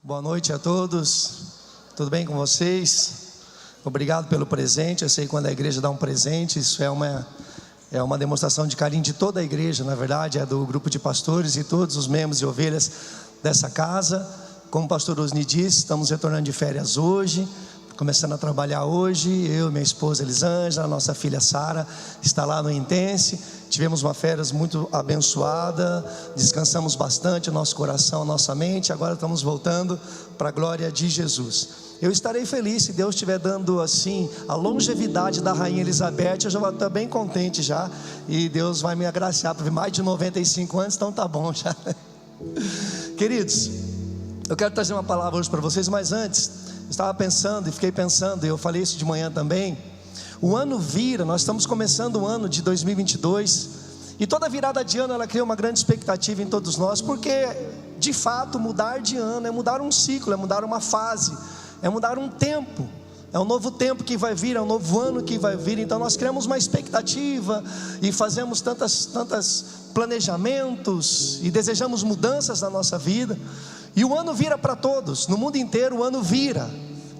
Boa noite a todos, tudo bem com vocês? Obrigado pelo presente. Eu sei que quando a igreja dá um presente, isso é uma demonstração de carinho de toda a igreja. Na verdade é do grupo de pastores e todos os membros e ovelhas dessa casa. Como o pastor Osni disse, estamos retornando de férias hoje, começando a trabalhar hoje. Eu, minha esposa Elisângela, nossa filha Sara está lá no Intense. Tivemos uma férias muito abençoada, descansamos bastante o nosso coração, a nossa mente. Agora estamos voltando para a glória de Jesus. Eu estarei feliz se Deus estiver dando assim a longevidade da rainha Elizabeth. Eu já vou estar bem contente já, e Deus vai me agraciar para mais de 95 anos, então tá bom já. Queridos, eu quero trazer uma palavra hoje para vocês, mas antes, eu estava pensando e fiquei pensando, e eu falei isso de manhã também. O ano vira, nós estamos começando o ano de 2022, e toda virada de ano ela cria uma grande expectativa em todos nós, porque de fato mudar de ano é mudar um ciclo, é mudar uma fase, é mudar um tempo, é um novo tempo que vai vir, é um novo ano que vai vir. Então nós criamos uma expectativa e fazemos tantos planejamentos e desejamos mudanças na nossa vida, e o ano vira para todos, no mundo inteiro o ano vira.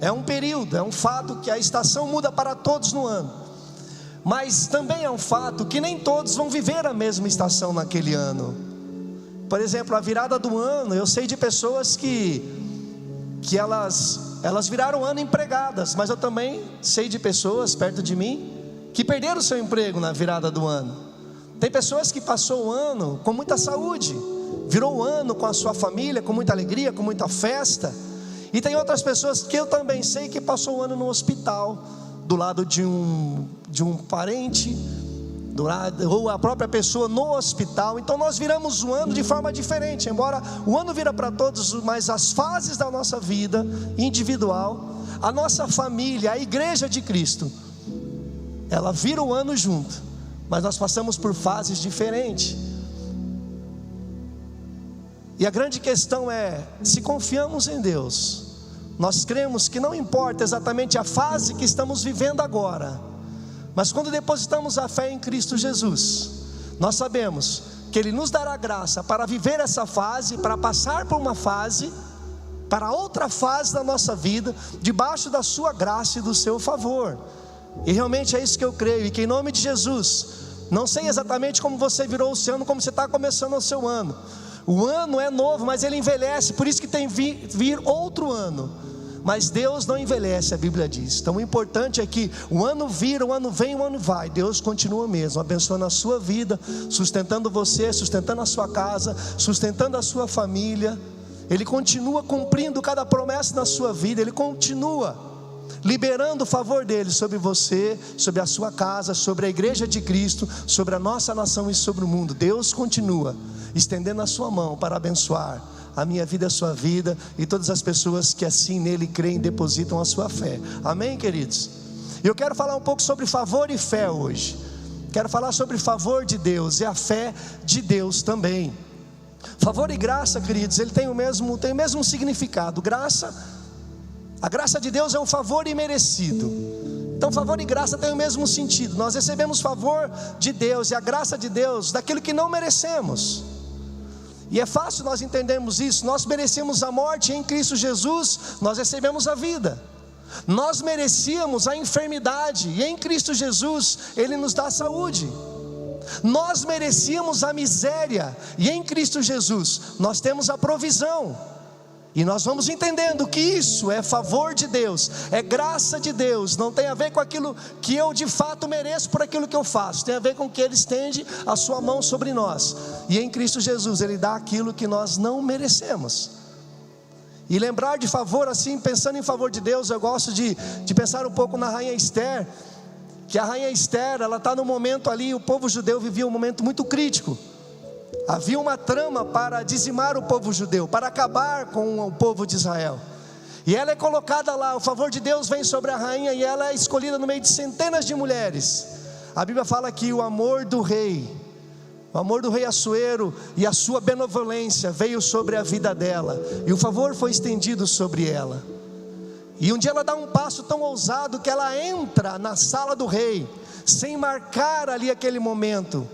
É um período, é um fato que a estação muda para todos no ano. Mas também é um fato que nem todos vão viver a mesma estação naquele ano. Por exemplo, a virada do ano, eu sei de pessoas que elas viraram ano empregadas. Mas eu também sei de pessoas perto de mim que perderam o seu emprego na virada do ano. Tem pessoas que passou o ano com muita saúde, virou o ano com a sua família, com muita alegria, com muita festa. E tem outras pessoas que eu também sei que passou o ano no hospital, do lado de um parente, ou a própria pessoa no hospital. Então nós viramos o ano de forma diferente, embora o ano vira para todos, mas as fases da nossa vida individual, a nossa família, a igreja de Cristo, ela vira o ano junto, mas nós passamos por fases diferentes. E a grande questão é, se confiamos em Deus, nós cremos que não importa exatamente a fase que estamos vivendo agora, mas quando depositamos a fé em Cristo Jesus, nós sabemos que Ele nos dará graça para viver essa fase, para passar por uma fase, para outra fase da nossa vida, debaixo da sua graça e do seu favor. E realmente é isso que eu creio, e que em nome de Jesus, não sei exatamente como você virou o seu ano, como você está começando o seu ano. O ano é novo, mas ele envelhece, por isso que tem vir outro ano. Mas Deus não envelhece, a Bíblia diz. Então o importante é que o ano vira, o ano vem, o ano vai. Deus continua mesmo, abençoando a sua vida, sustentando você, sustentando a sua casa, sustentando a sua família. Ele continua cumprindo cada promessa na sua vida. Ele continua liberando o favor dele sobre você, sobre a sua casa, sobre a igreja de Cristo, sobre a nossa nação e sobre o mundo. Deus continua estendendo a sua mão para abençoar a minha vida, a sua vida, e todas as pessoas que assim nele creem e depositam a sua fé. Amém, queridos? Eu quero falar um pouco sobre favor e fé hoje. Quero falar sobre favor de Deus e a fé de Deus também. Favor e graça, queridos, ele tem o mesmo significado. A graça de Deus é um favor imerecido. Então favor e graça tem o mesmo sentido. Nós recebemos favor de Deus e a graça de Deus daquilo que não merecemos. E é fácil nós entendermos isso. Nós merecemos a morte, em Cristo Jesus nós recebemos a vida. Nós merecíamos a enfermidade, e em Cristo Jesus Ele nos dá saúde. Nós merecíamos a miséria, e em Cristo Jesus nós temos a provisão. E nós vamos entendendo que isso é favor de Deus, é graça de Deus. Não tem a ver com aquilo que eu de fato mereço por aquilo que eu faço. Tem a ver com que Ele estende a sua mão sobre nós. E em Cristo Jesus Ele dá aquilo que nós não merecemos. E lembrar de favor assim, pensando em favor de Deus, eu gosto de pensar um pouco na rainha Esther. Que a rainha Esther, ela está no momento ali, o povo judeu vivia um momento muito crítico. Havia uma trama para dizimar o povo judeu, para acabar com o povo de Israel. E ela é colocada lá, o favor de Deus vem sobre a rainha, e ela é escolhida no meio de centenas de mulheres. A Bíblia fala que o amor do rei Assuero e a sua benevolência veio sobre a vida dela, e o favor foi estendido sobre ela. E um dia ela dá um passo tão ousado que ela entra na sala do rei, sem marcar ali aquele momento,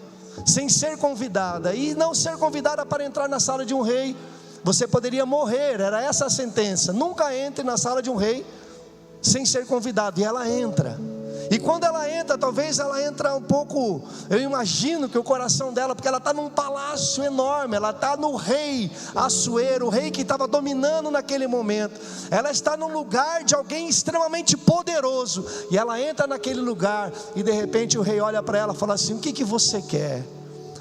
sem ser convidada. E não ser convidada para entrar na sala de um rei você poderia morrer, era essa a sentença. Nunca entre na sala de um rei sem ser convidado. E ela entra. E quando ela entra, talvez ela entra um pouco, eu imagino que o coração dela, porque ela está num palácio enorme, ela está no rei Assuero, o rei que estava dominando naquele momento. Ela está num lugar de alguém extremamente poderoso, e ela entra naquele lugar, e de repente o rei olha para ela e fala assim: o que você quer?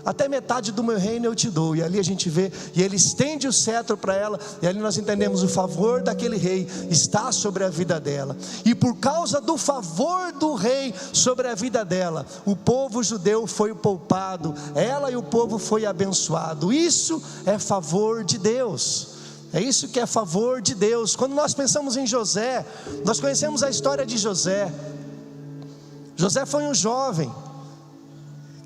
Até metade do meu reino eu te dou. E ali a gente vê, e ele estende o cetro para ela, e ali nós entendemos o favor daquele rei está sobre a vida dela. E por causa do favor do rei sobre a vida dela, o povo judeu foi poupado, ela e o povo foi abençoado. Isso é favor de Deus. É isso que é favor de Deus. Quando nós pensamos em José, nós conhecemos a história de José. José foi um jovem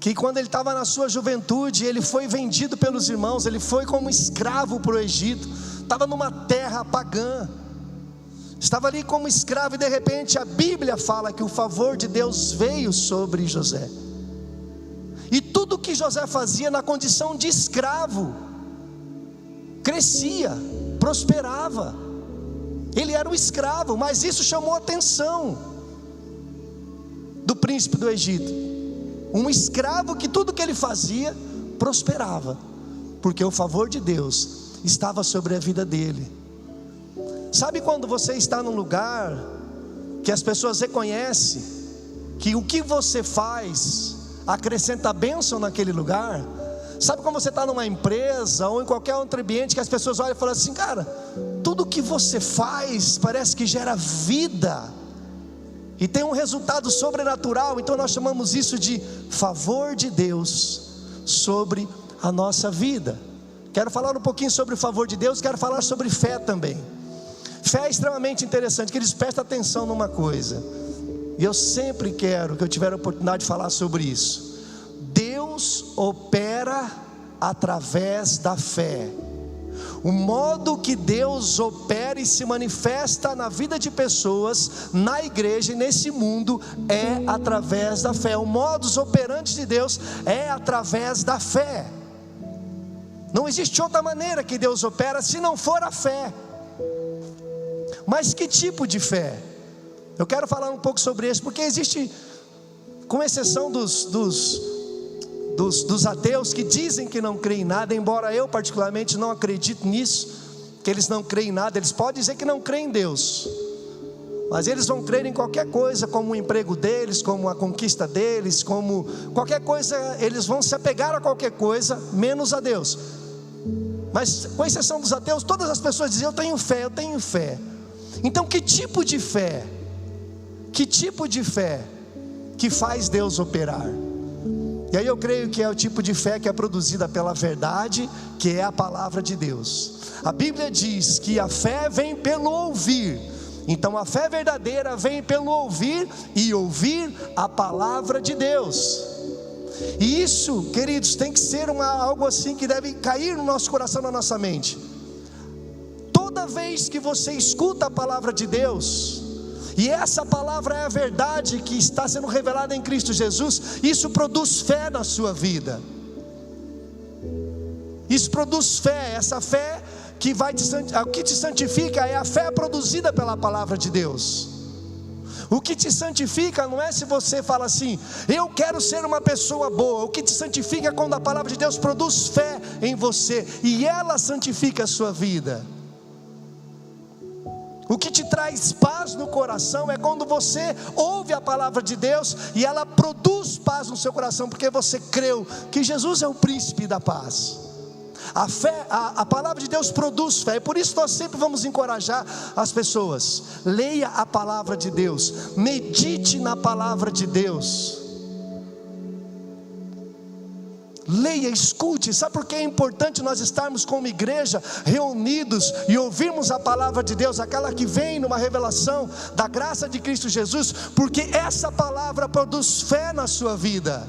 que, quando ele estava na sua juventude, ele foi vendido pelos irmãos, ele foi como escravo para o Egito, estava numa terra pagã, estava ali como escravo, e de repente a Bíblia fala que o favor de Deus veio sobre José, e tudo que José fazia na condição de escravo, crescia, prosperava. Ele era um escravo, mas isso chamou a atenção do príncipe do Egito. Um escravo que tudo que ele fazia prosperava, porque o favor de Deus estava sobre a vida dele. Sabe quando você está num lugar que as pessoas reconhecem que o que você faz acrescenta bênção naquele lugar? Sabe quando você está numa empresa ou em qualquer outro ambiente que as pessoas olham e falam assim: cara, tudo que você faz parece que gera vida e tem um resultado sobrenatural. Então nós chamamos isso de favor de Deus sobre a nossa vida. Quero falar um pouquinho sobre o favor de Deus, quero falar sobre fé também. Fé é extremamente interessante, que eles prestem atenção numa coisa, e eu sempre quero que eu tiver a oportunidade de falar sobre isso. Deus opera através da fé. O modo que Deus opera e se manifesta na vida de pessoas, na igreja e nesse mundo, é através da fé. O modus operandi de Deus é através da fé. Não existe outra maneira que Deus opera se não for a fé. Mas que tipo de fé? Eu quero falar um pouco sobre isso, porque existe, com exceção dos ateus que dizem que não creem em nada, embora eu particularmente não acredito nisso, que eles não creem em nada. Eles podem dizer que não creem em Deus, mas eles vão crer em qualquer coisa, como o emprego deles, como a conquista deles, como qualquer coisa. Eles vão se apegar a qualquer coisa, menos a Deus. Mas com exceção dos ateus, todas as pessoas dizem: eu tenho fé, eu tenho fé. Então que tipo de fé? Que tipo de fé que faz Deus operar? E aí eu creio que é o tipo de fé que é produzida pela verdade, que é a palavra de Deus. A Bíblia diz que a fé vem pelo ouvir. Então a fé verdadeira vem pelo ouvir, e ouvir a palavra de Deus. E isso, queridos, tem que ser algo assim que deve cair no nosso coração, na nossa mente. Toda vez que você escuta a palavra de Deus, e essa palavra é a verdade que está sendo revelada em Cristo Jesus, isso produz fé na sua vida. Isso produz fé. Essa fé que o que te santifica é a fé produzida pela palavra de Deus. O que te santifica não é se você fala assim: eu quero ser uma pessoa boa. O que te santifica é quando a palavra de Deus produz fé em você, e ela santifica a sua vida. O que te traz paz no coração é quando você ouve a palavra de Deus e ela produz paz no seu coração, porque você creu que Jesus é o príncipe da paz. A fé, a palavra de Deus produz fé, e por isso nós sempre vamos encorajar as pessoas: leia a palavra de Deus, medite na palavra de Deus. Leia, escute. Sabe por que é importante nós estarmos como igreja reunidos e ouvirmos a palavra de Deus, aquela que vem numa revelação da graça de Cristo Jesus? Porque essa palavra produz fé na sua vida.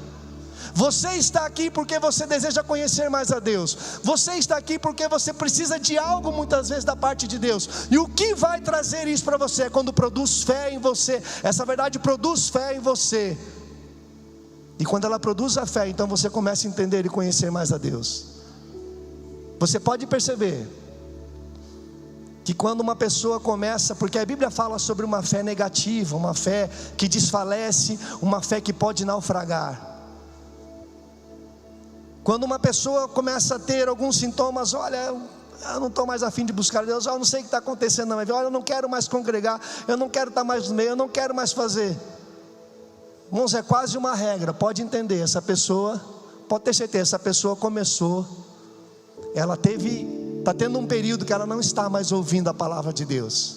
Você está aqui porque você deseja conhecer mais a Deus. Você está aqui porque você precisa de algo muitas vezes da parte de Deus. E o que vai trazer isso para você é quando produz fé em você. Essa verdade produz fé em você. E quando ela produz a fé, então você começa a entender e conhecer mais a Deus. Você pode perceber que quando uma pessoa começa, porque a Bíblia fala sobre uma fé negativa, uma fé que desfalece, uma fé que pode naufragar. Quando uma pessoa começa a ter alguns sintomas, olha, eu não estou mais a fim de buscar Deus, eu não sei o que está acontecendo na minha vida, olha, eu não quero mais congregar, eu não quero estar mais no meio, eu não quero mais fazer. Irmãos, é quase uma regra, pode entender, essa pessoa, pode ter certeza, essa pessoa começou, ela está tendo um período que ela não está mais ouvindo a palavra de Deus,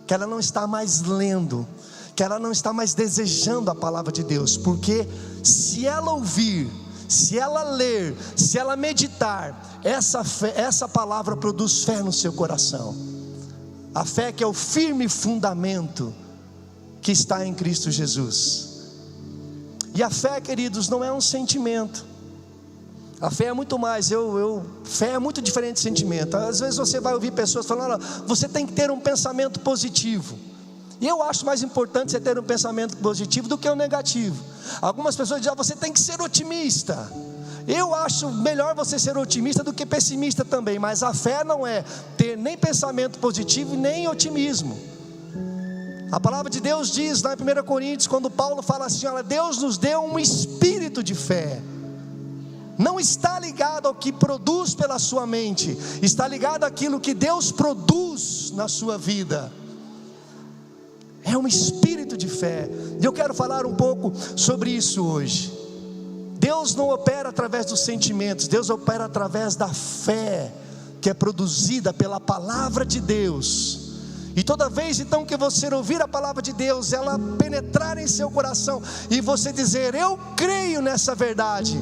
que ela não está mais lendo, que ela não está mais desejando a palavra de Deus, porque se ela ouvir, se ela ler, se ela meditar, essa palavra produz fé no seu coração. A fé que é o firme fundamento que está em Cristo Jesus. E a fé, queridos, não é um sentimento. A fé é muito mais, fé é muito diferente de sentimento. Às vezes você vai ouvir pessoas falando, olha, você tem que ter um pensamento positivo. E eu acho mais importante você ter um pensamento positivo do que o negativo. Algumas pessoas dizem, você tem que ser otimista. Eu acho melhor você ser otimista do que pessimista também. Mas a fé não é ter nem pensamento positivo nem otimismo. A palavra de Deus diz lá em 1 Coríntios, quando Paulo fala assim, olha, Deus nos deu um espírito de fé. Não está ligado ao que produz pela sua mente, está ligado àquilo que Deus produz na sua vida. É um espírito de fé. E eu quero falar um pouco sobre isso hoje. Deus não opera através dos sentimentos, Deus opera através da fé, que é produzida pela palavra de Deus. E toda vez então que você ouvir a palavra de Deus, ela penetrar em seu coração, e você dizer, eu creio nessa verdade,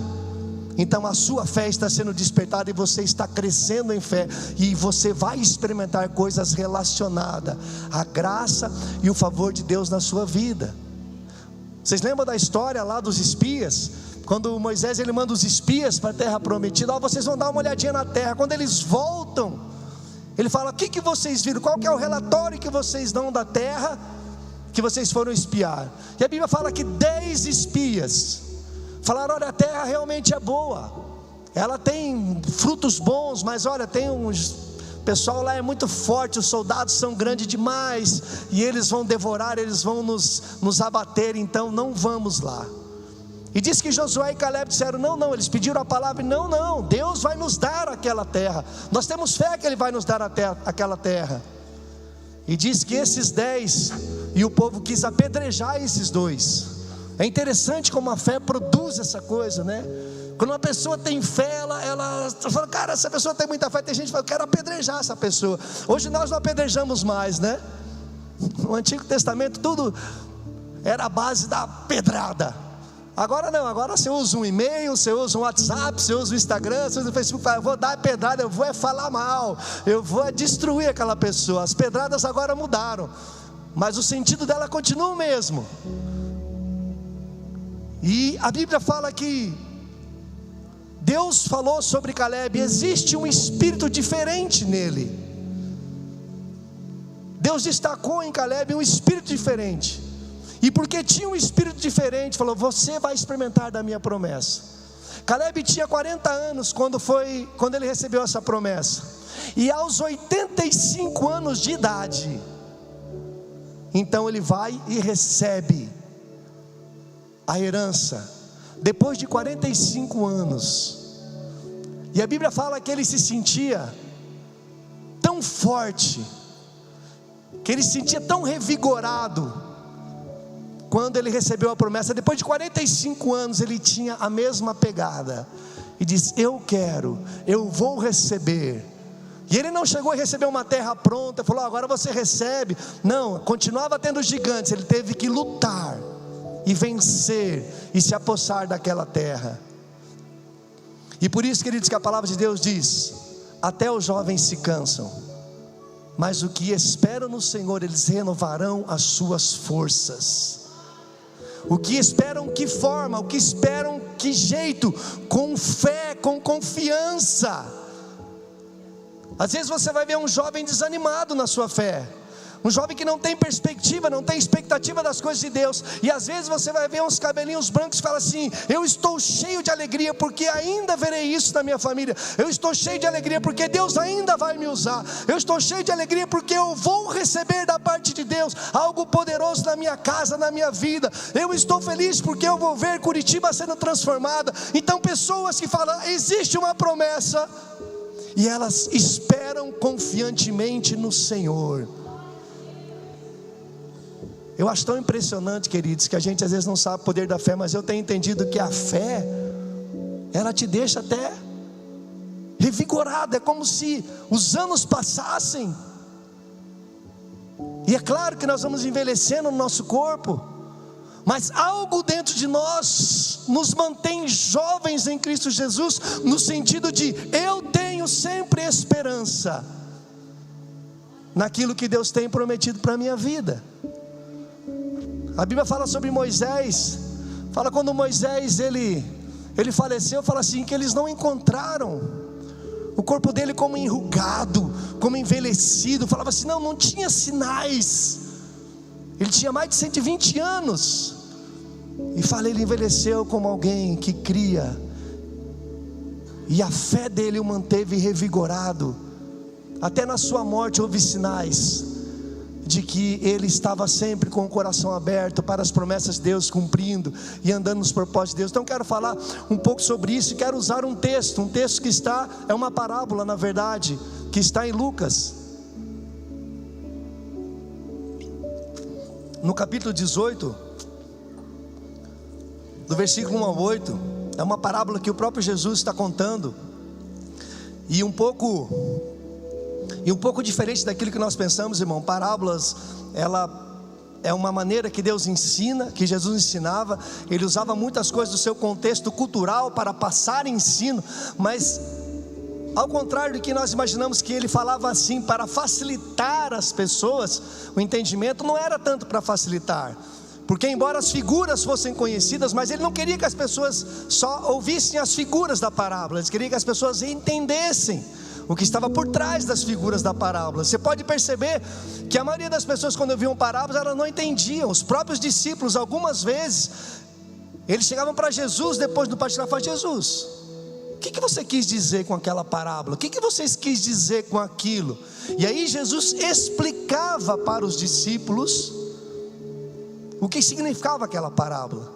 então a sua fé está sendo despertada, e você está crescendo em fé, e você vai experimentar coisas relacionadas à graça e o favor de Deus na sua vida. Vocês lembram da história lá dos espias? Quando Moisés ele manda os espias para a terra prometida, vocês vão dar uma olhadinha na terra. Quando eles voltam, ele fala, o que vocês viram? Qual que é o relatório que vocês dão da terra que vocês foram espiar? E a Bíblia fala que 10 espias falaram, olha, a terra realmente é boa, ela tem frutos bons, mas olha, tem uns... o pessoal lá é muito forte, os soldados são grandes demais, e eles vão devorar, eles vão nos abater, então não vamos lá. E diz que Josué e Caleb disseram, não, eles pediram a palavra, e não, Deus vai nos dar aquela terra, nós temos fé que Ele vai nos dar aquela terra. E diz que esses 10, e o povo quis apedrejar esses 2. É interessante como a fé produz essa coisa, né? Quando uma pessoa tem fé, ela fala, cara, essa pessoa tem muita fé. Tem gente que fala, eu quero apedrejar essa pessoa. Hoje nós não apedrejamos mais, né? No Antigo Testamento tudo era a base da pedrada. Agora não, agora você usa um e-mail, você usa um WhatsApp, você usa o Instagram, você usa o Facebook. Eu vou dar pedrada, eu vou falar mal, eu vou destruir aquela pessoa. As pedradas agora mudaram, mas o sentido dela continua o mesmo. E a Bíblia fala que Deus falou sobre Caleb, existe um espírito diferente nele. Deus destacou em Caleb um espírito diferente. E porque tinha um espírito diferente, falou, você vai experimentar da minha promessa. Caleb tinha 40 anos quando ele recebeu essa promessa. E aos 85 anos de idade, então ele vai e recebe a herança, depois de 45 anos. E a Bíblia fala que ele se sentia tão forte, que ele se sentia tão revigorado, quando ele recebeu a promessa. Depois de 45 anos ele tinha a mesma pegada, e disse, eu vou receber. E ele não chegou a receber uma terra pronta, falou, agora você recebe. Não, continuava tendo gigantes, ele teve que lutar, e vencer, e se apossar daquela terra. E por isso, queridos, que a palavra de Deus diz, até os jovens se cansam, mas o que esperam no Senhor, eles renovarão as suas forças. O que esperam, que forma, o que esperam, que jeito, com fé, com confiança. Às vezes você vai ver um jovem desanimado na sua fé, Um jovem que não tem perspectiva, não tem expectativa das coisas de Deus. E às vezes você vai ver uns cabelinhos brancos e fala assim: eu estou cheio de alegria porque ainda verei isso na minha família. Eu estou cheio de alegria porque Deus ainda vai me usar. Eu estou cheio de alegria porque eu vou receber da parte de Deus algo poderoso na minha casa, na minha vida. Eu estou feliz porque eu vou ver Curitiba sendo transformada. Então pessoas que falam: existe uma promessa, e elas esperam confiantemente no Senhor. Eu acho tão impressionante, queridos, que a gente às vezes não sabe o poder da fé, mas eu tenho entendido que a fé, ela te deixa até revigorado. É como se os anos passassem. E é claro que nós vamos envelhecendo no nosso corpo, mas algo dentro de nós nos mantém jovens em Cristo Jesus, no sentido de: eu tenho sempre esperança naquilo que Deus tem prometido para a minha vida. A Bíblia fala sobre Moisés, fala quando Moisés ele faleceu, fala assim, que eles não encontraram o corpo dele como enrugado, como envelhecido. Falava assim, não tinha sinais. Ele tinha mais de 120 anos, e fala, ele envelheceu como alguém que cria, e a fé dele o manteve revigorado. Até na sua morte houve sinais de que ele estava sempre com o coração aberto para as promessas de Deus, cumprindo e andando nos propósitos de Deus. Então quero falar um pouco sobre isso, e quero usar um texto que está, é uma parábola na verdade, que está em Lucas, no capítulo 18, do versículo 1 ao 8, é uma parábola que o próprio Jesus está contando, e um pouco diferente daquilo que nós pensamos, irmão. Parábolas, ela é uma maneira que Deus ensina, que Jesus ensinava. Ele usava muitas coisas do seu contexto cultural para passar ensino, mas ao contrário do que nós imaginamos, que ele falava assim para facilitar as pessoas, o entendimento não era tanto para facilitar, porque embora as figuras fossem conhecidas, mas ele não queria que as pessoas só ouvissem as figuras da parábola, ele queria que as pessoas entendessem o que estava por trás das figuras da parábola. Você pode perceber que a maioria das pessoas, quando ouviam parábolas, elas não entendiam. Os próprios discípulos, algumas vezes, eles chegavam para Jesus depois do partilhar e falavam: Jesus, o que você quis dizer com aquela parábola? O que vocês quis dizer com aquilo? E aí Jesus explicava para os discípulos o que significava aquela parábola.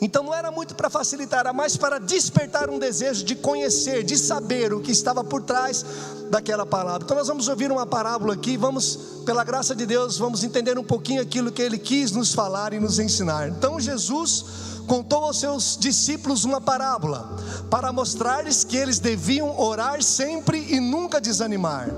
Então não era muito para facilitar, era mais para despertar um desejo de conhecer, de saber o que estava por trás daquela palavra. Então nós vamos ouvir uma parábola aqui, vamos, pela graça de Deus, vamos entender um pouquinho aquilo que Ele quis nos falar e nos ensinar. Então Jesus contou aos seus discípulos uma parábola, para mostrar-lhes que eles deviam orar sempre e nunca desanimar.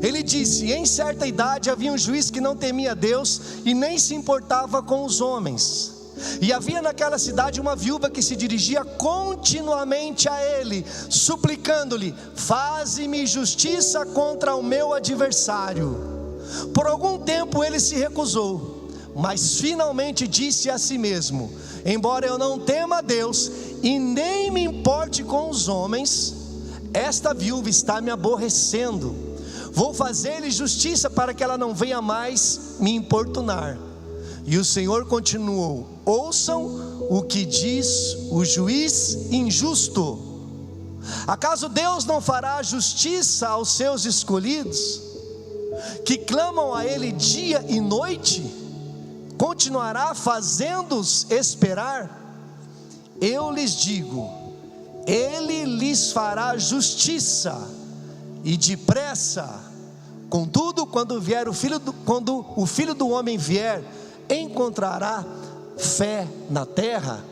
Ele disse: em certa idade havia um juiz que não temia Deus e nem se importava com os homens. E havia naquela cidade uma viúva que se dirigia continuamente a ele, suplicando-lhe: faze-me justiça contra o meu adversário. Por algum tempo ele se recusou, mas finalmente disse a si mesmo: embora eu não tema a Deus e nem me importe com os homens, esta viúva está me aborrecendo. Vou fazer-lhe justiça para que ela não venha mais me importunar. E o Senhor continuou: ouçam o que diz o juiz injusto. Acaso Deus não fará justiça aos seus escolhidos, que clamam a Ele dia e noite? Continuará fazendo-os esperar? Eu lhes digo, Ele lhes fará justiça, e depressa. Contudo, quando o Filho do Homem vier, encontrará fé na terra?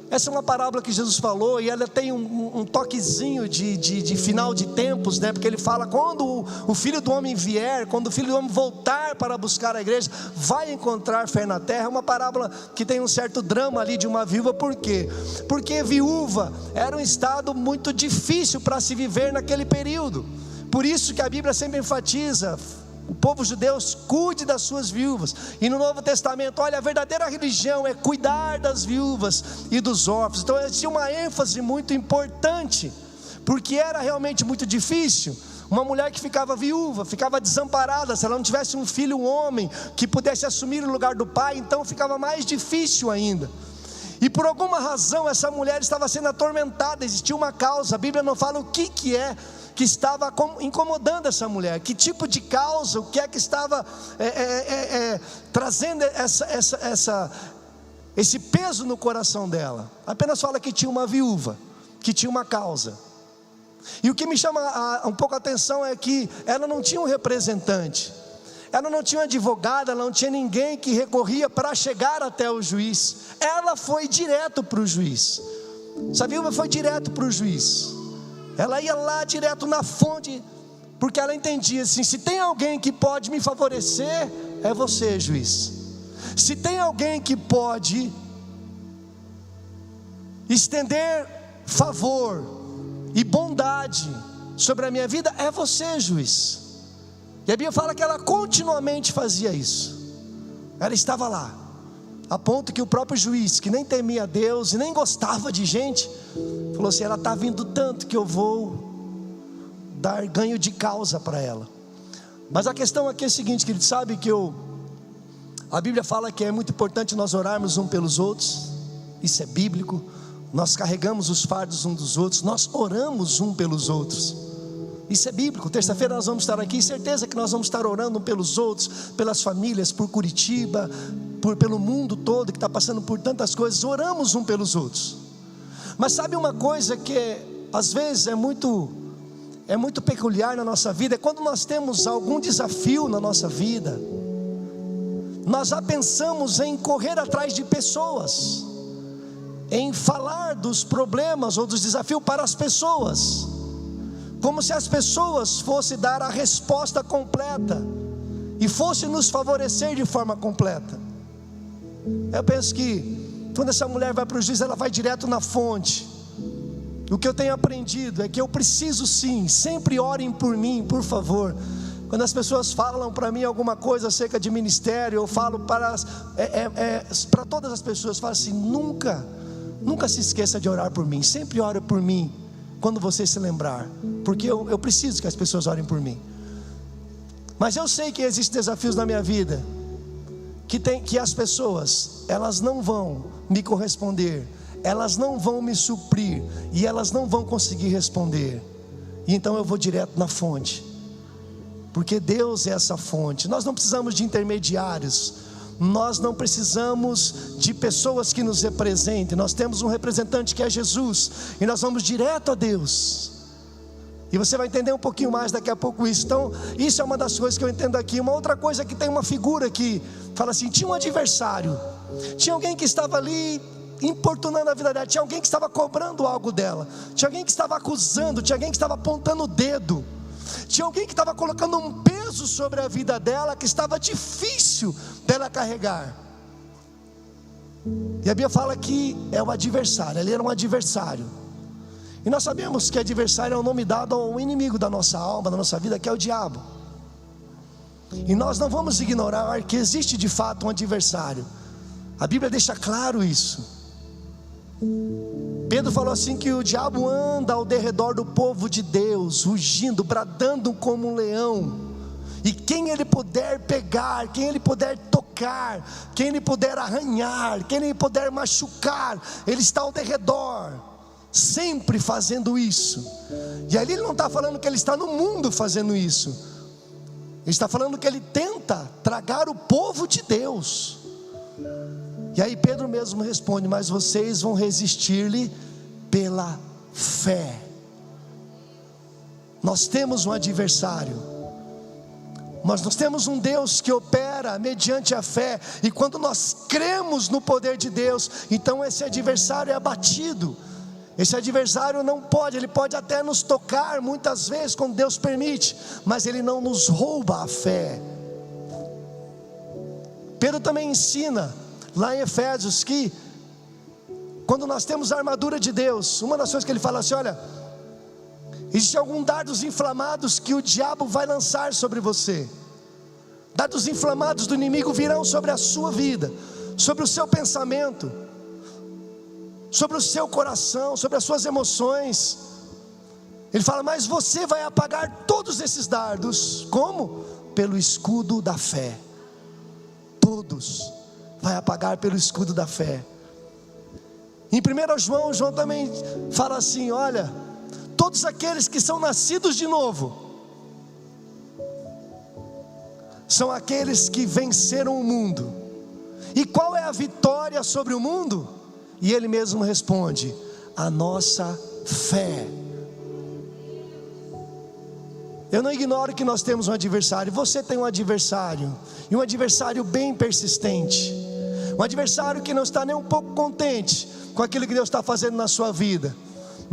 Essa é uma parábola que Jesus falou, e ela tem um toquezinho de final de tempos, né? Porque ele fala, quando o Filho do Homem vier, quando o Filho do Homem voltar para buscar a igreja, vai encontrar fé na terra. É uma parábola que tem um certo drama ali de uma viúva. Por quê? Porque viúva era um estado muito difícil para se viver naquele período. Por isso que a Bíblia sempre enfatiza: o povo judeu cuide das suas viúvas. E no Novo Testamento, olha, a verdadeira religião é cuidar das viúvas e dos órfãos. Então existia uma ênfase muito importante, porque era realmente muito difícil. Uma mulher que ficava viúva, ficava desamparada. Se ela não tivesse um filho, um homem, que pudesse assumir o lugar do pai, então ficava mais difícil ainda. E por alguma razão essa mulher estava sendo atormentada, existia uma causa. A Bíblia não fala o que é que estava incomodando essa mulher, que tipo de causa, o que é que estava trazendo esse peso no coração dela. Apenas fala que tinha uma viúva, que tinha uma causa. E o que me chama um pouco a atenção é que ela não tinha um representante, ela não tinha um advogado, ela não tinha ninguém que recorria para chegar até o juiz. Ela foi direto para o juiz. Essa viúva foi direto para o juiz. Ela ia lá direto na fonte, porque ela entendia assim: se tem alguém que pode me favorecer, é você, juiz. Se tem alguém que pode estender favor e bondade sobre a minha vida, é você, juiz. E a Bíblia fala que ela continuamente fazia isso. Ela estava lá, a ponto que o próprio juiz, que nem temia Deus e nem gostava de gente, falou assim: ela está vindo tanto que eu vou dar ganho de causa para ela. Mas a questão aqui é a seguinte, querido, sabe que a Bíblia fala que é muito importante nós orarmos uns pelos outros. Isso é bíblico. Nós carregamos os fardos uns dos outros, nós oramos uns pelos outros. Isso é bíblico. Terça-feira nós vamos estar aqui, certeza que nós vamos estar orando uns pelos outros, pelas famílias, por Curitiba, pelo mundo todo que está passando por tantas coisas. Oramos uns pelos outros. Mas sabe uma coisa que às vezes é muito peculiar na nossa vida? É quando nós temos algum desafio na nossa vida, nós já pensamos em correr atrás de pessoas, em falar dos problemas ou dos desafios para as pessoas, como se as pessoas fossem dar a resposta completa e fossem nos favorecer de forma completa. Eu penso que quando essa mulher vai para o juiz, ela vai direto na fonte. O que eu tenho aprendido é que eu preciso sim, sempre orem por mim, por favor. Quando as pessoas falam para mim alguma coisa acerca de ministério, eu falo para todas as pessoas, falo assim: nunca se esqueça de orar por mim. Sempre ore por mim quando você se lembrar, porque eu preciso que as pessoas orem por mim. Mas eu sei que existem desafios na minha vida que as pessoas, elas não vão me corresponder, elas não vão me suprir, e elas não vão conseguir responder. E então eu vou direto na fonte, porque Deus é essa fonte. Nós não precisamos de intermediários, nós não precisamos de pessoas que nos representem. Nós temos um representante que é Jesus, e nós vamos direto a Deus. E você vai entender um pouquinho mais daqui a pouco isso. Então, isso é uma das coisas que eu entendo aqui. Uma outra coisa que tem uma figura que fala assim: tinha um adversário, tinha alguém que estava ali importunando a vida dela, tinha alguém que estava cobrando algo dela, tinha alguém que estava acusando, tinha alguém que estava apontando o dedo, tinha alguém que estava colocando um peso sobre a vida dela que estava difícil dela carregar. E a Bíblia fala que é o adversário, ele era um adversário. E nós sabemos que adversário é o nome dado ao inimigo da nossa alma, da nossa vida, que é o diabo. E nós não vamos ignorar que existe de fato um adversário. A Bíblia deixa claro isso. Pedro falou assim que o diabo anda ao derredor do povo de Deus, rugindo, bradando como um leão. E quem ele puder pegar, quem ele puder tocar, quem ele puder arranhar, quem ele puder machucar, ele está ao derredor, sempre fazendo isso. E ali ele não está falando que ele está no mundo fazendo isso, ele está falando que ele tenta tragar o povo de Deus. E aí Pedro mesmo responde: mas vocês vão resistir-lhe pela fé. Nós temos um adversário, mas nós temos um Deus que opera mediante a fé. E quando nós cremos no poder de Deus, então esse adversário é abatido. Esse adversário não pode, ele pode até nos tocar muitas vezes quando Deus permite, mas ele não nos rouba a fé. Pedro também ensina lá em Efésios que quando nós temos a armadura de Deus, uma das coisas que ele fala assim: olha, existem alguns dardos inflamados que o diabo vai lançar sobre você. Dardos inflamados do inimigo virão sobre a sua vida, sobre o seu pensamento, sobre o seu coração, sobre as suas emoções. Ele fala: mas você vai apagar todos esses dardos. Como? Pelo escudo da fé. Todos vai apagar pelo escudo da fé. Em 1 João, João também fala assim: olha, todos aqueles que são nascidos de novo são aqueles que venceram o mundo. E qual é a vitória sobre o mundo? E ele mesmo responde: a nossa fé. Eu não ignoro que nós temos um adversário. Você tem um adversário, e um adversário bem persistente, um adversário que não está nem um pouco contente com aquilo que Deus está fazendo na sua vida.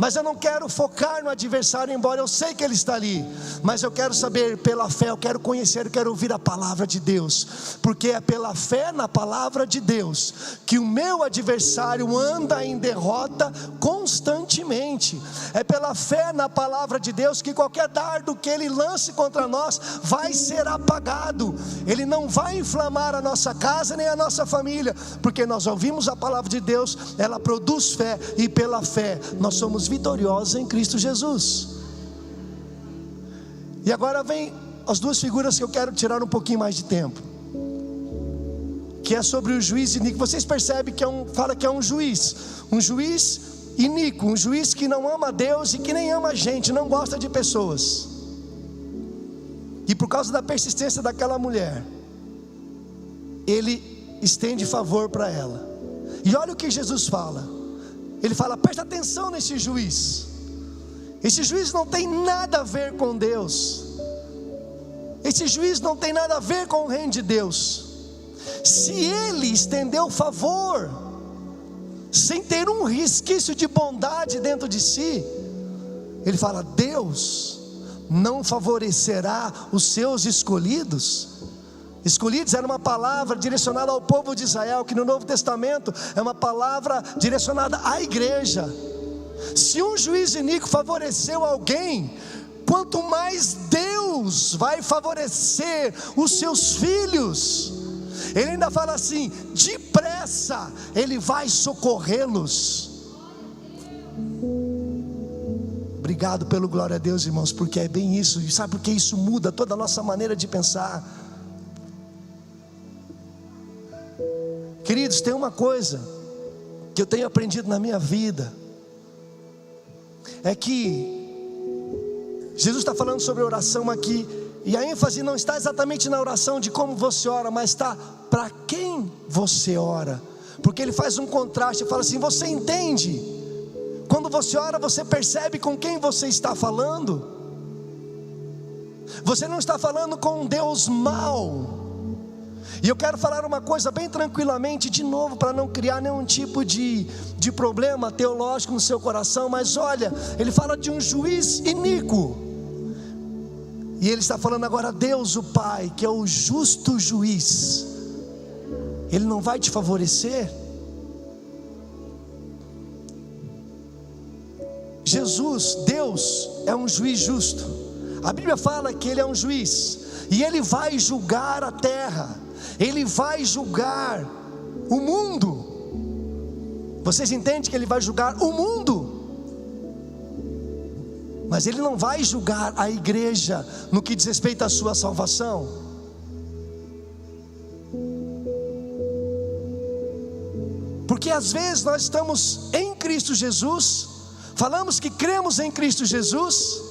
Mas eu não quero focar no adversário, embora eu sei que ele está ali. Mas eu quero saber pela fé, eu quero conhecer, eu quero ouvir a palavra de Deus. Porque é pela fé na palavra de Deus que o meu adversário anda em derrota constantemente. É pela fé na palavra de Deus que qualquer dardo que ele lance contra nós vai ser apagado. Ele não vai inflamar a nossa casa nem a nossa família, porque nós ouvimos a palavra de Deus, ela produz fé, e pela fé nós somos vitoriosos em Cristo Jesus. E agora vem as duas figuras que eu quero tirar um pouquinho mais de tempo, que é sobre o juiz iníquo. Vocês percebem que fala que é um juiz iníquo, um juiz que não ama Deus e que nem ama a gente, não gosta de pessoas. E por causa da persistência daquela mulher, ele estende favor para ela. E olha o que Jesus fala. Ele fala: presta atenção nesse juiz. Esse juiz não tem nada a ver com Deus. Esse juiz não tem nada a ver com o reino de Deus. Se ele estendeu favor, sem ter um resquício de bondade dentro de si, ele fala: Deus não favorecerá os seus escolhidos. Escolhidos era uma palavra direcionada ao povo de Israel, que no Novo Testamento é uma palavra direcionada à igreja. Se um juiz iníquo favoreceu alguém, quanto mais Deus vai favorecer os seus filhos. Ele ainda fala assim: depressa Ele vai socorrê-los. Obrigado pelo glória a Deus, irmãos, porque é bem isso. E sabe por que isso muda toda a nossa maneira de pensar? Queridos, tem uma coisa que eu tenho aprendido na minha vida, é que Jesus está falando sobre oração aqui, e a ênfase não está exatamente na oração de como você ora, mas está para quem você ora. Porque ele faz um contraste, fala assim: você entende? Quando você ora, você percebe com quem você está falando. Você não está falando com um Deus mau. E eu quero falar uma coisa bem tranquilamente, de novo, para não criar nenhum tipo de problema teológico no seu coração. Mas olha, ele fala de um juiz iníquo, e ele está falando agora: Deus o Pai, que é o justo juiz, Ele não vai te favorecer? Jesus, Deus, é um juiz justo. A Bíblia fala que Ele é um juiz, e Ele vai julgar a terra, Ele vai julgar o mundo. Vocês entendem que Ele vai julgar o mundo? Mas Ele não vai julgar a igreja no que diz respeito à sua salvação. Porque às vezes nós estamos em Cristo Jesus, falamos que cremos em Cristo Jesus,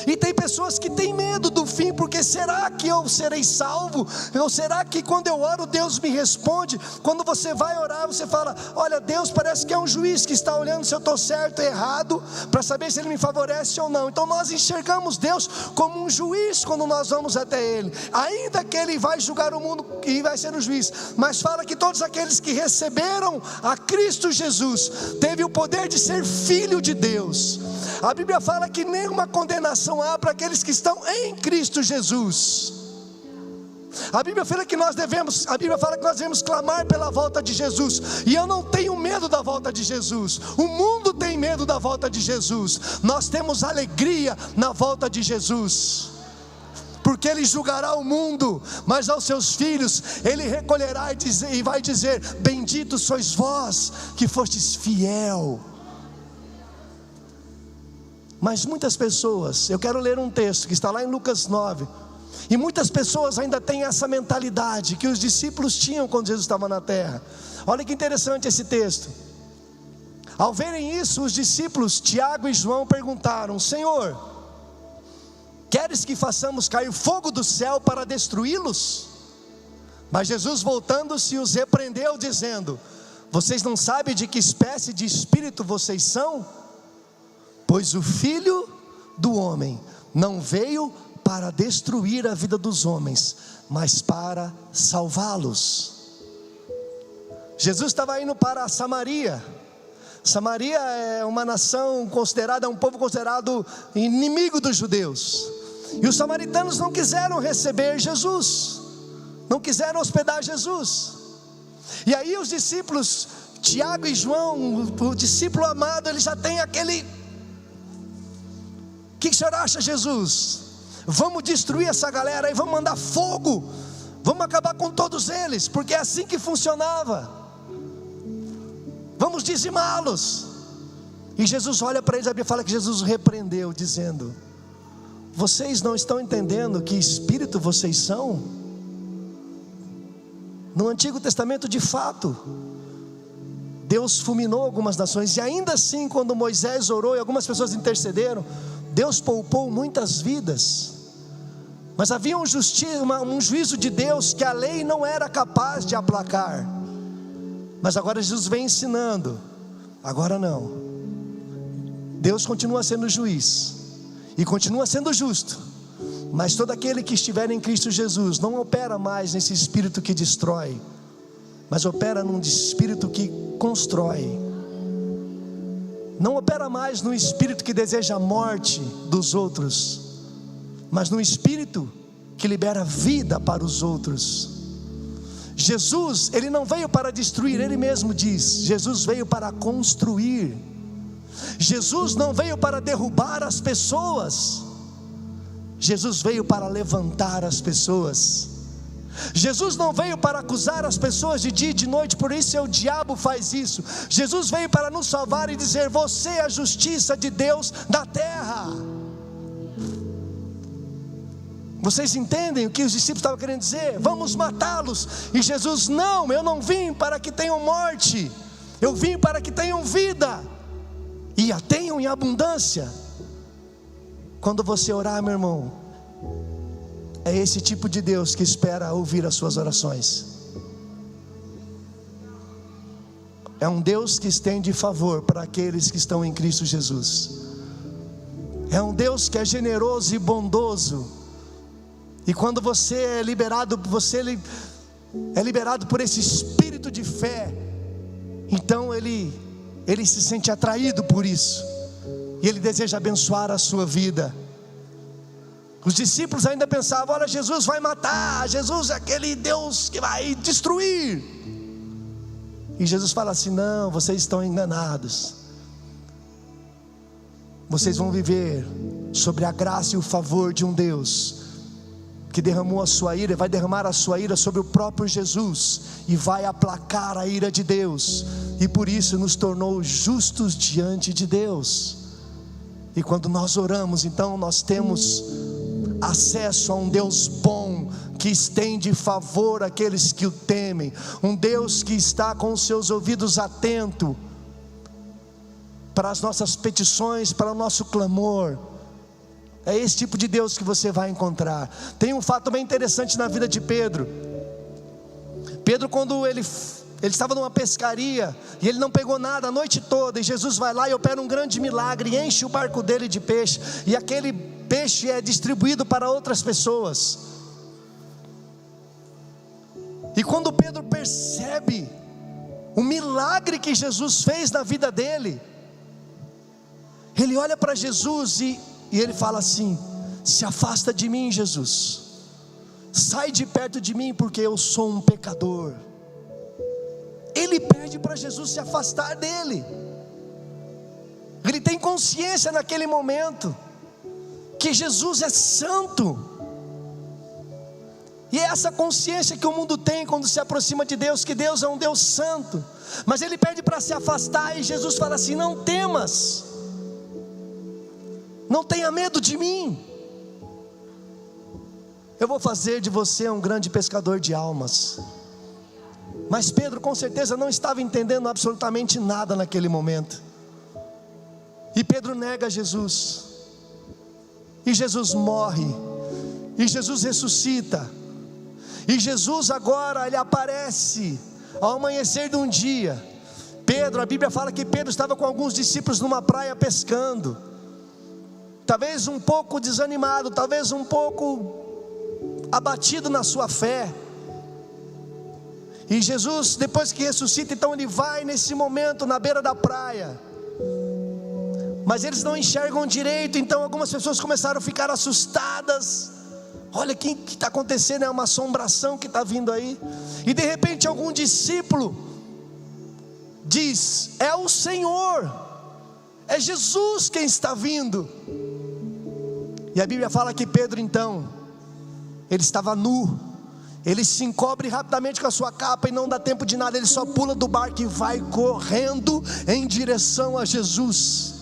e tem pessoas que têm medo do fim, porque será que eu serei salvo? Ou será que quando eu oro Deus me responde? Quando você vai orar, você fala: olha, Deus parece que é um juiz que está olhando se eu estou certo ou errado, para saber se Ele me favorece ou não. Então nós enxergamos Deus como um juiz quando nós vamos até Ele, ainda que Ele vai julgar o mundo e vai ser o juiz. Mas fala que todos aqueles que receberam a Cristo Jesus teve o poder de ser filho de Deus. A Bíblia fala que nenhuma condenação há para aqueles que estão em Cristo Jesus. A Bíblia fala que nós devemos clamar pela volta de Jesus. E eu não tenho medo da volta de Jesus. O mundo tem medo da volta de Jesus. Nós temos alegria na volta de Jesus, porque Ele julgará o mundo, mas aos seus filhos Ele recolherá e vai dizer: benditos sois vós que fostes fiel. Mas muitas pessoas, eu quero ler um texto que está lá em Lucas 9, e muitas pessoas ainda têm essa mentalidade que os discípulos tinham quando Jesus estava na terra. Olha que interessante esse texto. Ao verem isso, os discípulos Tiago e João perguntaram: Senhor, queres que façamos cair fogo do céu para destruí-los? Mas Jesus, voltando-se, os repreendeu, dizendo: vocês não sabem de que espécie de espírito vocês são? Pois o Filho do Homem não veio para destruir a vida dos homens, mas para salvá-los. Jesus estava indo para Samaria. Samaria é uma nação considerada, um povo considerado inimigo dos judeus. E os samaritanos não quiseram receber Jesus, não quiseram hospedar Jesus. E aí os discípulos, Tiago e João, o discípulo amado, ele já tem aquele: o que o senhor acha, Jesus? Vamos destruir essa galera aí, vamos mandar fogo, vamos acabar com todos eles, porque é assim que funcionava. Vamos dizimá-los. E Jesus olha para eles, a Bíblia fala que Jesus repreendeu, dizendo: vocês não estão entendendo que espírito vocês são? No Antigo Testamento, de fato, Deus fulminou algumas nações, e ainda assim, quando Moisés orou e algumas pessoas intercederam, Deus poupou muitas vidas. Mas havia um juízo de Deus que a lei não era capaz de aplacar. Mas agora Jesus vem ensinando: agora não, Deus continua sendo juiz e continua sendo justo, mas todo aquele que estiver em Cristo Jesus não opera mais nesse espírito que destrói, mas opera num espírito que constrói. Não opera mais no espírito que deseja a morte dos outros, mas no espírito que libera vida para os outros. Jesus, ele não veio para destruir, ele mesmo diz, Jesus veio para construir. Jesus não veio para derrubar as pessoas, Jesus veio para levantar as pessoas. Jesus não veio para acusar as pessoas de dia e de noite, por isso o diabo faz isso. Jesus veio para nos salvar e dizer: você é a justiça de Deus na terra. Vocês entendem o que os discípulos estavam querendo dizer? Vamos matá-los. E Jesus: não, eu não vim para que tenham morte, eu vim para que tenham vida, e a tenham em abundância. Quando você orar, meu irmão, é esse tipo de Deus que espera ouvir as suas orações. É um Deus que estende favor para aqueles que estão em Cristo Jesus. É um Deus que é generoso e bondoso. E quando você é liberado, é liberado por esse espírito de fé, então ele se sente atraído por isso, e ele deseja abençoar a sua vida. Os discípulos ainda pensavam: olha, Jesus vai matar, Jesus é aquele Deus que vai destruir. E Jesus fala assim: não, vocês estão enganados. Vocês vão viver sobre a graça e o favor de um Deus que derramou a sua ira, vai derramar a sua ira sobre o próprio Jesus, e vai aplacar a ira de Deus, e por isso nos tornou justos diante de Deus. E quando nós oramos, então nós temos acesso a um Deus bom, que estende favor àqueles que o temem, um Deus que está com os seus ouvidos atentos para as nossas petições, para o nosso clamor. É esse tipo de Deus que você vai encontrar. Tem um fato bem interessante na vida de Pedro. Pedro, quando ele estava numa pescaria, e ele não pegou nada a noite toda, e Jesus vai lá e opera um grande milagre, e enche o barco dele de peixe, e aquele peixe é distribuído para outras pessoas. E quando Pedro percebe o milagre que Jesus fez na vida dele, ele olha para Jesus e ele fala assim: se afasta de mim, Jesus, sai de perto de mim, porque eu sou um pecador. Ele pede para Jesus se afastar dele. Ele tem consciência naquele momento que Jesus é santo, e é essa consciência que o mundo tem quando se aproxima de Deus, que Deus é um Deus santo. Mas ele pede para se afastar, e Jesus fala assim: não temas, não tenha medo de mim. Eu vou fazer de você um grande pescador de almas. Mas Pedro com certeza não estava entendendo absolutamente nada naquele momento. E Pedro nega Jesus. E Jesus morre. E Jesus ressuscita. E Jesus agora, ele aparece ao amanhecer de um dia. Pedro, a Bíblia fala que Pedro estava com alguns discípulos numa praia pescando. Talvez um pouco desanimado, talvez um pouco abatido na sua fé. E Jesus, depois que ressuscita, então ele vai nesse momento na beira da praia. Mas eles não enxergam direito, então algumas pessoas começaram a ficar assustadas. Olha o que está acontecendo, é uma assombração que está vindo aí. E de repente algum discípulo diz: é o Senhor, é Jesus quem está vindo. E a Bíblia fala que Pedro então, ele estava nu, ele se encobre rapidamente com a sua capa e não dá tempo de nada, ele só pula do barco e vai correndo em direção a Jesus.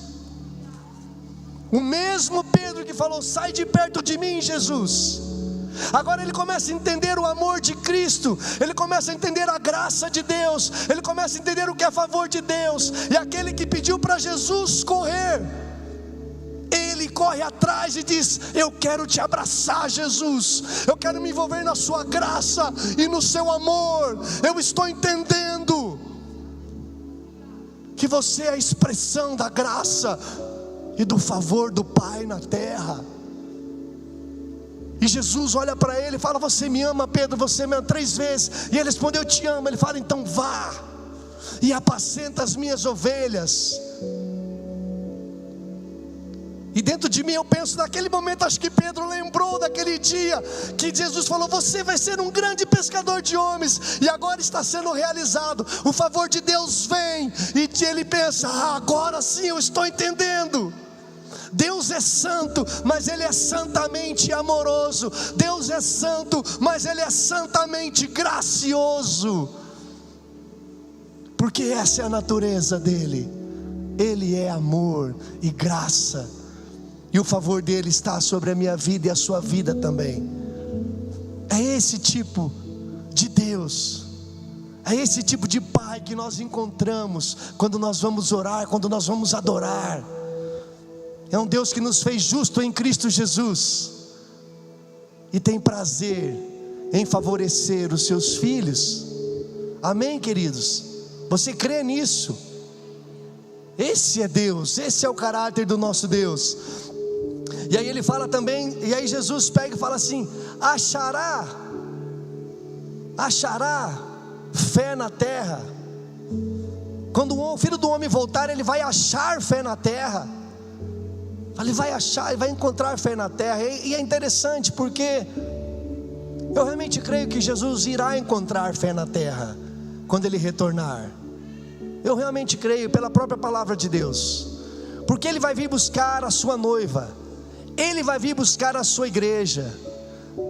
O mesmo Pedro que falou: sai de perto de mim, Jesus. Agora ele começa a entender o amor de Cristo, ele começa a entender a graça de Deus, ele começa a entender o que é a favor de Deus. E aquele que pediu para Jesus correr, ele corre atrás e diz: eu quero te abraçar, Jesus, eu quero me envolver na sua graça e no seu amor. Eu estou entendendo que você é a expressão da graça e do favor do Pai na terra. E Jesus olha para ele e fala: você me ama, Pedro? Você me ama 3 vezes. E ele respondeu: eu te amo. Ele fala: então vá e apacenta as minhas ovelhas. E dentro de mim eu penso, naquele momento, acho que Pedro lembrou daquele dia que Jesus falou: você vai ser um grande pescador de homens. E agora está sendo realizado, o favor de Deus vem. E ele pensa: agora sim eu estou entendendo. Deus é santo, mas Ele é santamente amoroso. Deus é santo, mas Ele é santamente gracioso. Porque essa é a natureza dEle. Ele é amor e graça. E o favor dEle está sobre a minha vida e a sua vida também. É esse tipo de Deus, é esse tipo de Pai que nós encontramos quando nós vamos orar, quando nós vamos adorar. É um Deus que nos fez justo em Cristo Jesus e tem prazer em favorecer os seus filhos. Amém, queridos? Você crê nisso? Esse é Deus, esse é o caráter do nosso Deus. E aí ele fala também, e aí Jesus pega e fala assim: achará fé na terra. Quando o Filho do Homem voltar, ele vai achar fé na terra. Ele vai achar, ele vai encontrar fé na terra. E é interessante porque eu realmente creio que Jesus irá encontrar fé na terra quando Ele retornar. Eu realmente creio pela própria palavra de Deus, porque Ele vai vir buscar a sua noiva, Ele vai vir buscar a sua igreja.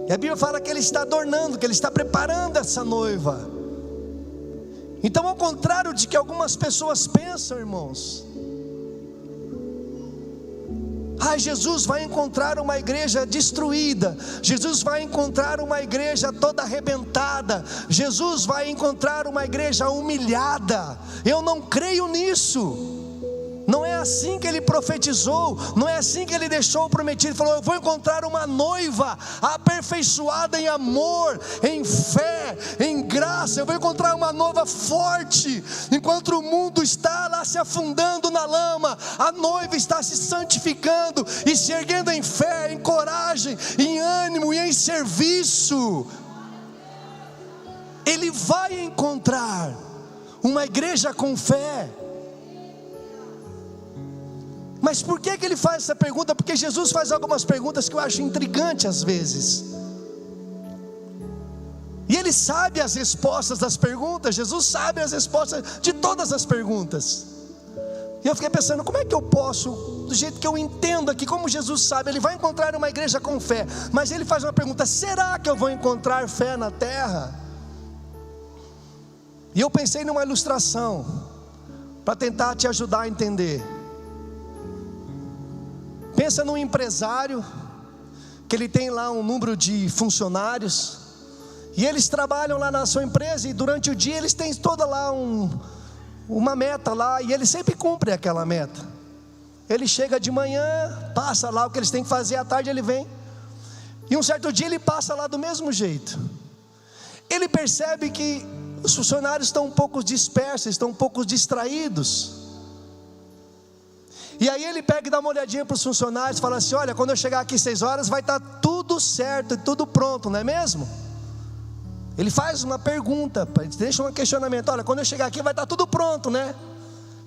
E a Bíblia fala que Ele está adornando, que Ele está preparando essa noiva. Então, ao contrário de que algumas pessoas pensam, irmãos, Jesus vai encontrar uma igreja destruída, Jesus vai encontrar uma igreja toda arrebentada, Jesus vai encontrar uma igreja humilhada. Eu não creio nisso. Não é assim que Ele profetizou, não é assim que Ele deixou prometido. Ele falou: eu vou encontrar uma noiva aperfeiçoada em amor, em fé, em graça. Eu vou encontrar uma noiva forte. Enquanto o mundo está lá se afundando na lama, a noiva está se santificando e se erguendo em fé, em coragem, em ânimo e em serviço. Ele vai encontrar uma igreja com fé. Mas por que Ele faz essa pergunta? Porque Jesus faz algumas perguntas que eu acho intrigantes às vezes. E Ele sabe as respostas das perguntas. Jesus sabe as respostas de todas as perguntas. E eu fiquei pensando: como é que eu posso, do jeito que eu entendo aqui, como Jesus sabe, Ele vai encontrar uma igreja com fé, mas Ele faz uma pergunta: será que eu vou encontrar fé na terra? E eu pensei numa ilustração para tentar te ajudar a entender. Pensa num empresário que ele tem lá um número de funcionários, e eles trabalham lá na sua empresa, e durante o dia eles têm toda lá uma meta lá, e ele sempre cumpre aquela meta. Ele chega de manhã, passa lá o que eles têm que fazer, à tarde ele vem, e um certo dia ele passa lá do mesmo jeito. Ele percebe que os funcionários estão um pouco dispersos, estão um pouco distraídos. E aí ele pega e dá uma olhadinha para os funcionários e fala assim: olha, quando eu chegar aqui 6 horas vai estar tudo certo e tudo pronto, não é mesmo? Ele faz uma pergunta, deixa um questionamento: olha, quando eu chegar aqui vai estar tudo pronto, né?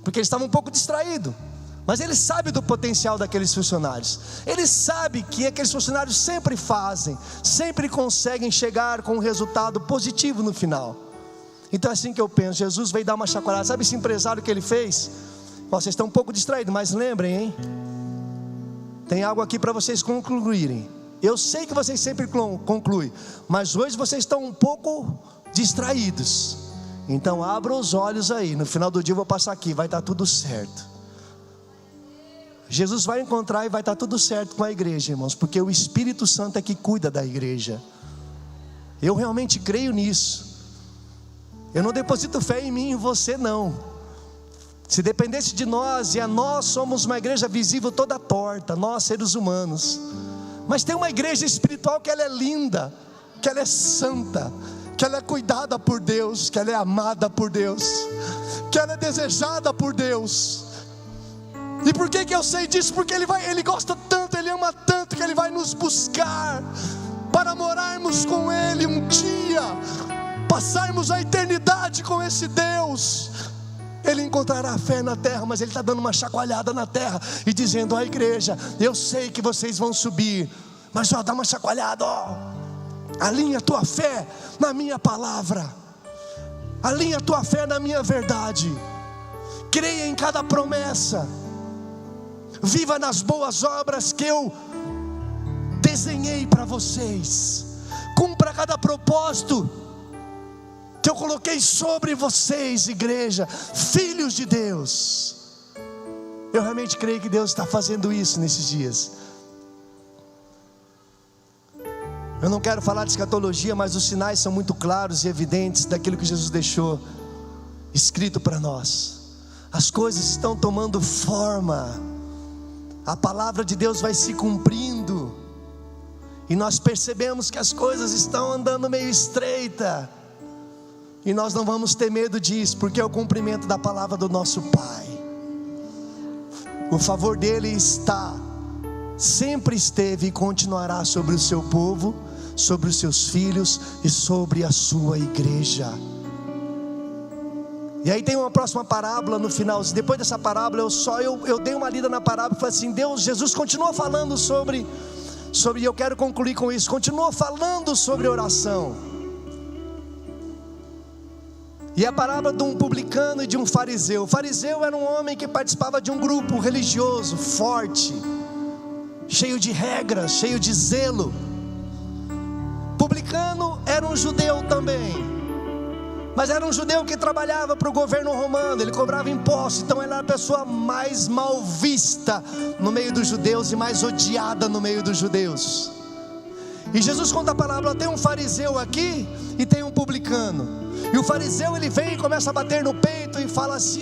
Porque eles estavam um pouco distraídos. Mas ele sabe do potencial daqueles funcionários. Ele sabe que aqueles funcionários sempre fazem, sempre conseguem chegar com um resultado positivo no final. Então é assim que eu penso. Jesus veio dar uma chacoalhada. Sabe esse empresário que ele fez? Vocês estão um pouco distraídos, mas lembrem, hein? Tem algo aqui para vocês concluírem. Eu sei que vocês sempre concluem, mas hoje vocês estão um pouco distraídos. Então abram os olhos aí. No final do dia eu vou passar aqui, vai estar tudo certo. Jesus vai encontrar e vai estar tudo certo com a igreja, irmãos, porque o Espírito Santo é que cuida da igreja. Eu realmente creio nisso. Eu não deposito fé em mim e em você não. Se dependesse de nós, e nós somos uma igreja visível toda torta, nós seres humanos. Mas tem uma igreja espiritual que ela é linda, que ela é santa, que ela é cuidada por Deus, que ela é amada por Deus, que ela é desejada por Deus. E por que eu sei disso? Porque Ele gosta tanto, Ele ama tanto, que Ele vai nos buscar para morarmos com Ele um dia, passarmos a eternidade com esse Deus. Ele encontrará fé na terra, mas Ele está dando uma chacoalhada na terra e dizendo: ó igreja, eu sei que vocês vão subir, mas dá uma chacoalhada, alinha a tua fé na minha palavra, alinha a tua fé na minha verdade, creia em cada promessa, viva nas boas obras que eu desenhei para vocês, cumpra cada propósito que eu coloquei sobre vocês, igreja, filhos de Deus. Eu realmente creio que Deus está fazendo isso nesses dias. Eu não quero falar de escatologia, mas os sinais são muito claros e evidentes daquilo que Jesus deixou escrito para nós. As coisas estão tomando forma, a palavra de Deus vai se cumprindo, e nós percebemos que as coisas estão andando meio estreita. E nós não vamos ter medo disso, porque é o cumprimento da palavra do nosso Pai. O favor dele está, sempre esteve e continuará sobre o seu povo, sobre os seus filhos e sobre a sua igreja. E aí tem uma próxima parábola no final. Depois dessa parábola eu dei uma lida na parábola e falei assim: Jesus continua falando sobre, eu quero concluir com isso, continua falando sobre oração. E a parábola de um publicano e de um fariseu. O fariseu era um homem que participava de um grupo religioso forte, cheio de regras, cheio de zelo. Publicano era um judeu também, mas era um judeu que trabalhava para o governo romano, ele cobrava impostos, então ele era a pessoa mais mal vista no meio dos judeus e mais odiada no meio dos judeus. E Jesus conta a parábola: tem um fariseu aqui e tem um publicano. E o fariseu, ele vem e começa a bater no peito e fala assim: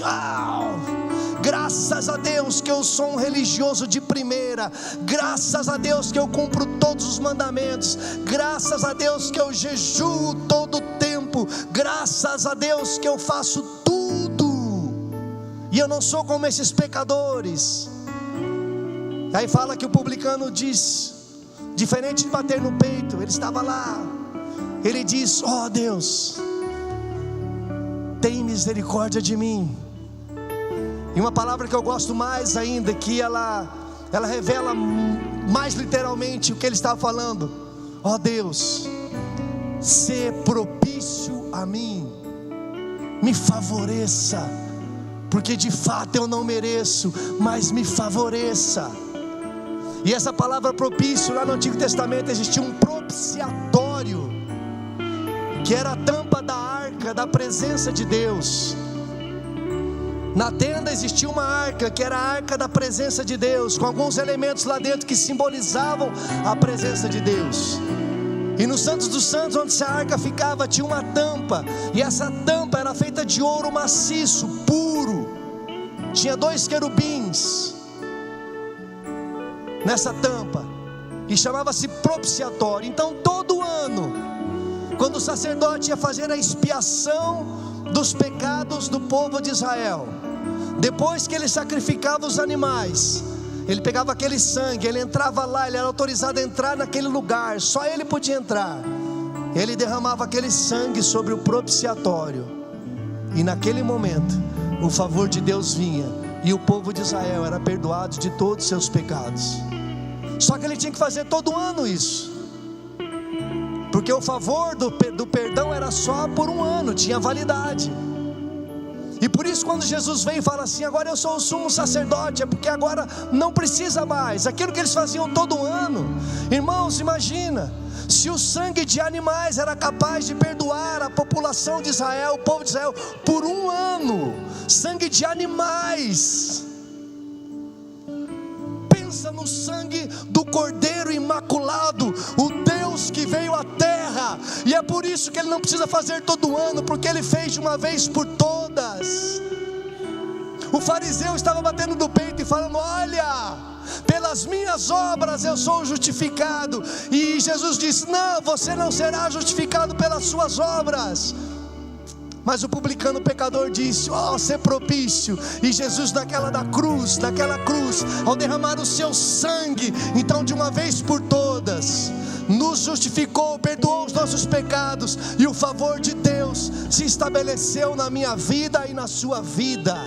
graças a Deus que eu sou um religioso de primeira, graças a Deus que eu cumpro todos os mandamentos, graças a Deus que eu jejuo todo o tempo, graças a Deus que eu faço tudo, e eu não sou como esses pecadores. Aí fala que o publicano diz, diferente de bater no peito, ele estava lá, ele diz: ó Deus, tem misericórdia de mim. E uma palavra que eu gosto mais ainda, que ela revela mais literalmente o que ele estava falando: ó Deus, sê propício a mim, me favoreça, porque de fato eu não mereço, mas me favoreça. E essa palavra propício, lá no Antigo Testamento existia um propiciatório, que era a tampa da arca da presença de Deus. Na tenda existia uma arca, que era a arca da presença de Deus, com alguns elementos lá dentro que simbolizavam a presença de Deus. E no Santos dos Santos, onde essa arca ficava, tinha uma tampa, e essa tampa era feita de ouro maciço, puro. Tinha 2 querubins nessa tampa, e chamava-se propiciatório. Então todo ano, quando o sacerdote ia fazer a expiação dos pecados do povo de Israel, depois que ele sacrificava os animais, ele pegava aquele sangue, ele entrava lá, ele era autorizado a entrar naquele lugar, só ele podia entrar. Ele derramava aquele sangue sobre o propiciatório, e naquele momento o favor de Deus vinha, e o povo de Israel era perdoado de todos os seus pecados. Só que ele tinha que fazer todo ano isso, porque o favor do perdão era só por um ano, tinha validade. E por isso, quando Jesus vem e fala assim: agora eu sou o sumo sacerdote, é porque agora não precisa mais aquilo que eles faziam todo ano. Irmãos, imagina se o sangue de animais era capaz de perdoar a população de Israel, o povo de Israel, por um ano. Sangue de animais. Pensa no sangue do Cordeiro imaculado, o Deus que veio à terra. E é por isso que ele não precisa fazer todo ano, porque ele fez de uma vez por todas. O fariseu estava batendo no peito e falando: olha, pelas minhas obras eu sou justificado. E Jesus disse: não, você não será justificado pelas suas obras. Mas o publicano pecador disse: ó, ser propício. E Jesus naquela cruz, ao derramar o seu sangue, então de uma vez por todas, nos justificou, perdoou os nossos pecados, e o favor de Deus se estabeleceu na minha vida e na sua vida.